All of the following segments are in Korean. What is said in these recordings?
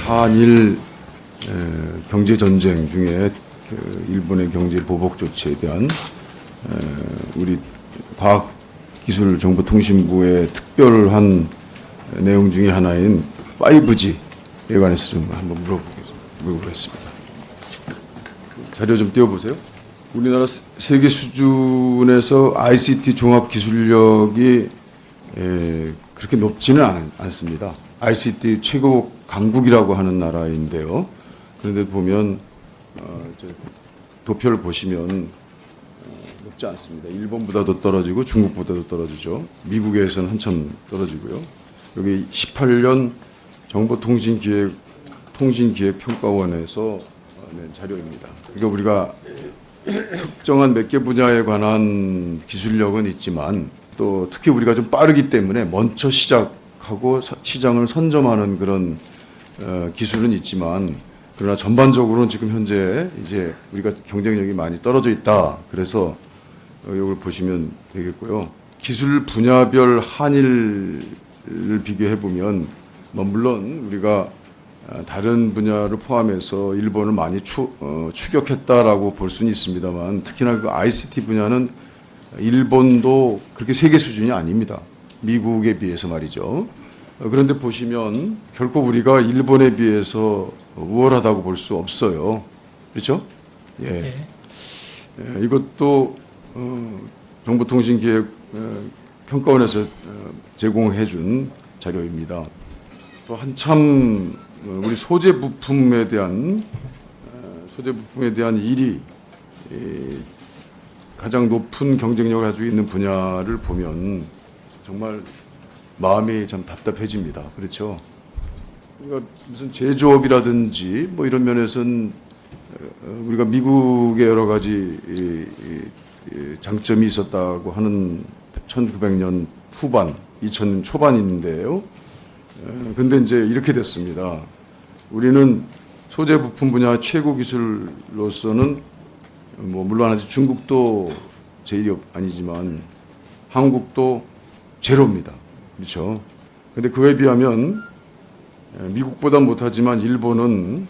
한일 경제 전쟁 중에 그 일본의 경제 보복 조치에 대한 우리 과학기술정보통신부의 특별한 내용 중에 하나인 5G에 관해서 좀 한번 물어보겠습니다. 자료 좀 띄워보세요. 우리나라 세계 수준에서 ICT 종합기술력이 그렇게 높지는 않습니다. ICT 최고 강국이라고 하는 나라인데요. 그런데 보면 도표를 보시면 높지 않습니다. 일본보다도 떨어지고 중국보다도 떨어지죠. 미국에서는 한참 떨어지고요. 여기 18년 정보통신기획평가원에서 낸 자료입니다. 그러니까 우리가 특정한 몇 개 분야에 관한 기술력은 있지만 또 특히 우리가 좀 빠르기 때문에 먼저 시작하고 시장을 선점하는 그런 기술은 있지만 그러나 전반적으로는 지금 현재 이제 우리가 경쟁력이 많이 떨어져 있다. 그래서 이걸 보시면 되겠고요. 기술 분야별 한일을 비교해 보면 물론 우리가 다른 분야를 포함해서 일본을 많이 추격했다라고 볼 수는 있습니다만 특히나 그 ICT 분야는 일본도 그렇게 세계 수준이 아닙니다. 미국에 비해서 말이죠. 그런데 보시면 결코 우리가 일본에 비해서 우월하다고 볼 수 없어요. 그렇죠? 예. 네. 이것도 정보통신기획평가원에서 제공해 준 자료입니다. 또 한참 우리 소재 부품에 대한 1위 가장 높은 경쟁력을 가지고 있는 분야를 보면 정말 마음이 참 답답해집니다. 그렇죠? 그러니까 무슨 제조업이라든지 뭐 이런 면에서는 우리가 미국의 여러 가지 장점이 있었다고 하는 1900년 후반, 2000년 초반인데요. 근데 이제 이렇게 됐습니다. 우리는 소재 부품 분야 최고 기술로서는 뭐 물론 아직 중국도 제일이 아니지만 한국도 제로입니다. 그렇죠? 근데 그에 비하면 미국보다 못하지만 일본은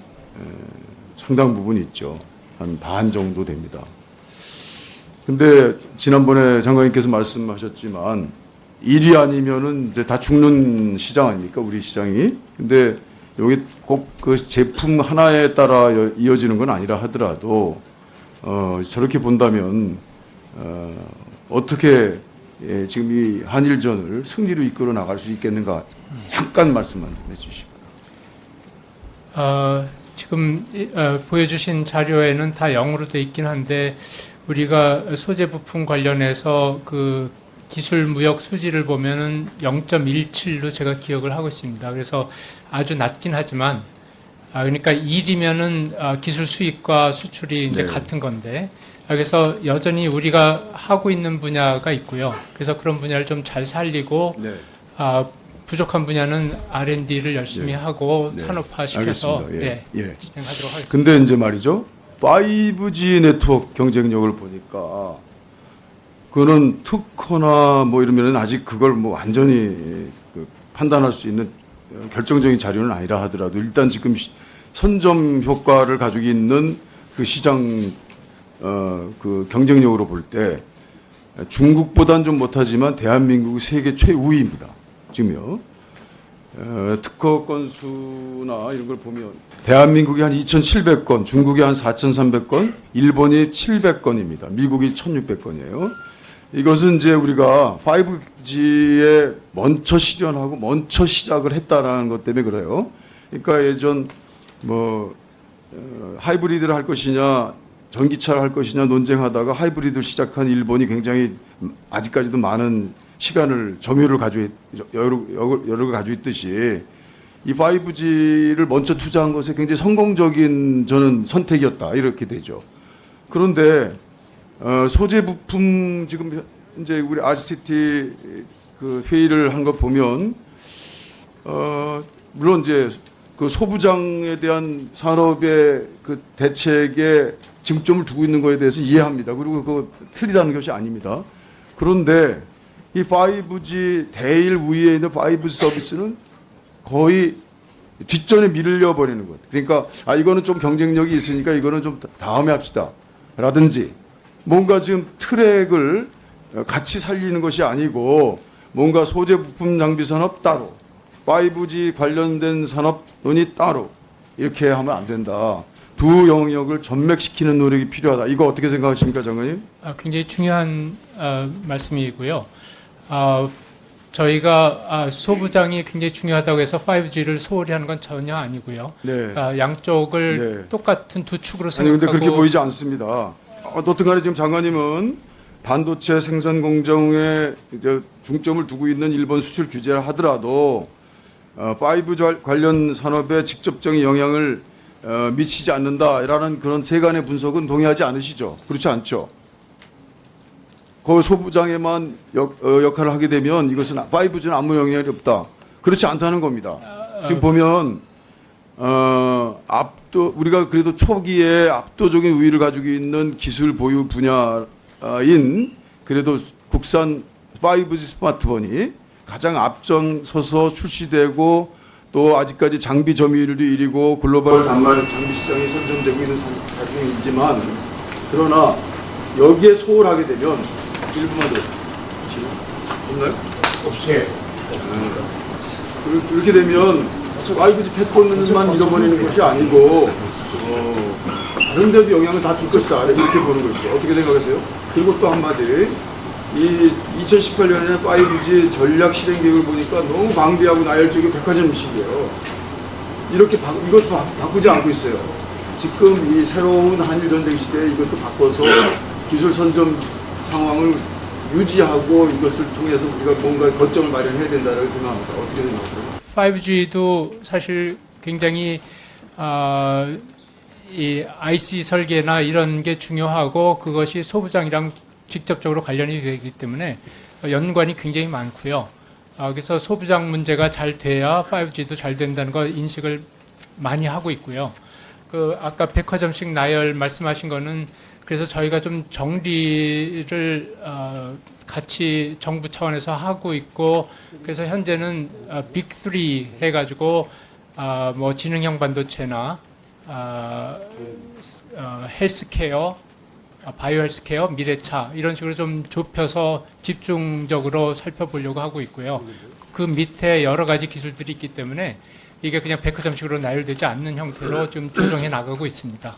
상당 부분 있죠. 한 반 정도 됩니다. 근데 지난번에 장관님께서 말씀하셨지만 1위 아니면은 이제 다 죽는 시장 아닙니까? 우리 시장이. 근데 여기 꼭 그 제품 하나에 따라 이어지는 건 아니라 하더라도 저렇게 본다면 어떻게 지금 이 한일전을 승리로 이끌어 나갈 수 있겠는가 잠깐 말씀만 좀 해주시고. 지금 보여주신 자료에는 다 영어로 돼 있긴 한데 우리가 소재 부품 관련해서 그 기술 무역 수지를 보면은 0.17로 제가 기억을 하고 있습니다. 그래서 아주 낮긴 하지만 그러니까 1이면은 기술 수입과 수출이 이제 네. 같은 건데 그래서 여전히 우리가 하고 있는 분야가 있고요. 그래서 그런 분야를 좀 잘 살리고 네. 부족한 분야는 R&D를 열심히 네. 하고 네. 산업화시켜서 알겠습니다. 예. 예. 진행하도록 하겠습니다. 근데 이제 말이죠. 5G 네트워크 경쟁력을 보니까 그거는 특허나 뭐 이러면 아직 그걸 뭐 완전히 판단할 수 있는 결정적인 자료는 아니라 하더라도 일단 지금 선점 효과를 가지고 있는 그 시장 그 경쟁력으로 볼 때 중국보다는 좀 못하지만 대한민국이 세계 최우위입니다. 지금요. 특허 건수나 이런 걸 보면 대한민국이 한 2,700건, 중국이 한 4,300건, 일본이 700건입니다. 미국이 1,600건이에요. 이것은 이제 우리가 5G에 먼저 실현하고 먼저 시작을 했다라는 것 때문에 그래요. 그러니까 예전 뭐 하이브리드를 할 것이냐 전기차를 할 것이냐 논쟁하다가 하이브리드를 시작한 일본이 굉장히 아직까지도 많은 시간을 점유를 가지고 여러 가지고 있듯이 이 5G를 먼저 투자한 것에 굉장히 성공적인 저는 선택이었다 이렇게 되죠. 그런데 소재 부품 지금 이제 우리 RCT 그 회의를 한 거 보면 물론 이제 그 소부장에 대한 산업의 그 대책에 쟁점을 두고 있는 거에 대해서 이해합니다. 그리고 그 틀리다는 것이 아닙니다. 그런데 이 5G 대일 위에 있는 5G 서비스는 거의 뒷전에 밀려 버리는 것. 그러니까 이거는 좀 경쟁력이 있으니까 이거는 좀 다음에 합시다. 라든지 뭔가 지금 트랙을 같이 살리는 것이 아니고 뭔가 소재 부품 장비 산업 따로 5G 관련된 산업론이 따로 이렇게 하면 안 된다. 두 영역을 전맥시키는 노력이 필요하다. 이거 어떻게 생각하십니까, 장관님? 굉장히 중요한 말씀이고요. 저희가 소부장이 굉장히 중요하다고 해서 5G를 소홀히 하는 건 전혀 아니고요. 네. 양쪽을 네. 똑같은 두 축으로 아니 생각하고 근데 그렇게 보이지 않습니다. 어떻든 간에 지금 장관님은 반도체 생산 공정에 이제 중점을 두고 있는 일본 수출 규제를 하더라도 5G 관련 산업에 직접적인 영향을 미치지 않는다라는 그런 세간의 분석은 동의하지 않으시죠? 그렇지 않죠? 그 소부장에만 역할을 하게 되면 이것은 5G는 아무 영향이 없다. 그렇지 않다는 겁니다. 지금 보면 우리가 그래도 초기에 압도적인 우위를 가지고 있는 기술 보유 분야인 그래도 국산 5G 스마트폰이 가장 앞장서서 출시되고 또 아직까지 장비 점유율도 1위고 글로벌 단말 장비 시장이 선점되고 있는 상황이지만 그러나 여기에 소홀하게 되면 일부만 더 지금 없나요? 없어요. 그렇게 되면 5G 패권만 잃어버리는 것이 아니고 다른 데도 영향을 다 줄 것이다 이렇게 보는 것이죠. 어떻게 생각하세요? 그리고 또 한마디 이 2018년에 5G 전략 실행 계획을 보니까 너무 방대하고 나열적인 백화점식이에요. 이렇게 이것도 바꾸지 않고 있어요. 지금 이 새로운 한일 전쟁 시대에 이것도 바꿔서 기술 선점 상황을 유지하고 이것을 통해서 우리가 뭔가 거점을 마련해야 된다고 생각합니다. 어떻게 생각하세요? 5G도 사실 굉장히 이 IC 설계나 이런 게 중요하고 그것이 소부장이랑 직접적으로 관련이 되기 때문에 연관이 굉장히 많고요. 그래서 소부장 문제가 잘 돼야 5G도 잘 된다는 거 인식을 많이 하고 있고요. 아까 백화점식 나열 말씀하신 거는 그래서 저희가 좀 정리를 같이 정부 차원에서 하고 있고 그래서 현재는 빅3 해가지고 뭐 지능형 반도체나 헬스케어, 바이오 헬스케어, 미래차 이런 식으로 좀 좁혀서 집중적으로 살펴보려고 하고 있고요. 그 밑에 여러 가지 기술들이 있기 때문에 이게 그냥 백화점식으로 나열되지 않는 형태로 좀 조정해 나가고 있습니다.